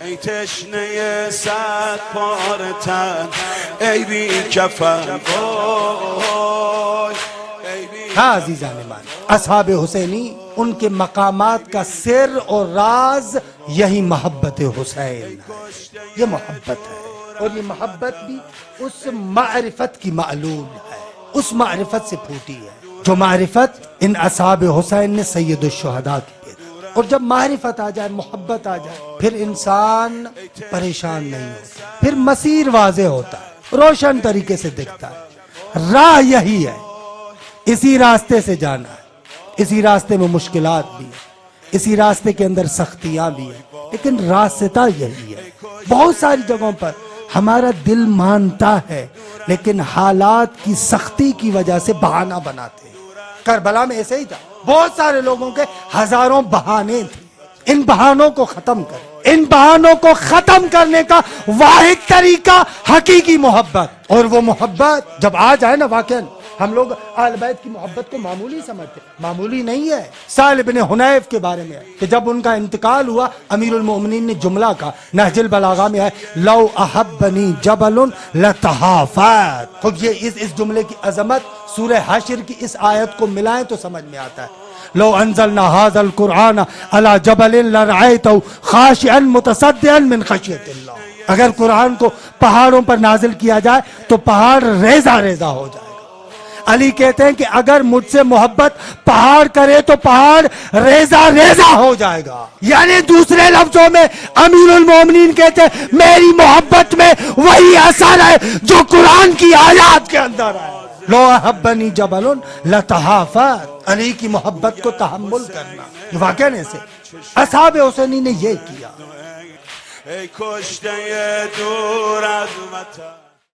ای تشنه صد پاره تن ای بی کفن. ہاں عزیزان من، اصحاب حسینی ان کے مقامات کا سر اور راز یہی محبت حسین ہے، یہ محبت ہے، اور یہ محبت بھی اس معرفت کی معلوم ہے، اس معرفت سے پھوٹی ہے جو معرفت ان اصحاب حسین نے سید الشہداء کی پیدا۔ اور جب معرفت آ جائے، محبت آ جائے، پھر انسان پریشان نہیں ہوتا، پھر مسیر واضح ہوتا ہے، روشن طریقے سے دکھتا ہے، راہ یہی ہے، اسی راستے سے جانا ہے، اسی راستے میں مشکلات بھی ہیں، اسی راستے کے اندر سختیاں بھی ہیں، لیکن راستہ یہی ہے۔ بہت ساری جگہوں پر ہمارا دل مانتا ہے لیکن حالات کی سختی کی وجہ سے بہانہ بناتے ہیں۔ کربلا میں ایسے ہی تھا، بہت سارے لوگوں کے ہزاروں بہانے تھے۔ ان بہانوں کو ختم کریں، ان بہانوں کو ختم کرنے کا واحد طریقہ حقیقی محبت، اور وہ محبت جب آ جائے نا، واقعاً ہم لوگ اہل بیت کی محبت کو معمولی سمجھتے، معمولی نہیں ہے۔ سہل بن حنیف کے بارے میں ہے کہ جب ان کا انتقال ہوا، امیر المومنین نے جملہ کہا، نہج البلاغہ میں ہے، لو احبنی جبل لتحافت۔ خود یہ اس جملے کی عظمت سورہ حشر کی اس آیت کو ملائیں تو سمجھ میں آتا ہے۔ لو انزلنا هذا القرآن على جبل لرأيته خاشعا متصدعا من خشیۃ اللہ۔ اگر قرآن کو پہاڑوں پر نازل کیا جائے تو پہاڑ ریزہ ریزہ ہو جائے۔ علی کہتے ہیں کہ اگر مجھ سے محبت پہاڑ کرے تو پہاڑ ریزہ ریزہ ہو جائے گا۔ یعنی دوسرے لفظوں میں امیر المومنین کہتے ہیں میری محبت میں وہی اثر ہے جو قرآن کی آیات کے اندر ہے۔ لو احبنی جبل لتحافت، علی کی محبت کو تحمل کرنا، یہ واقعاً ایسے اصحاب حسینی نے یہ کیا۔ ای کشته دور از وطن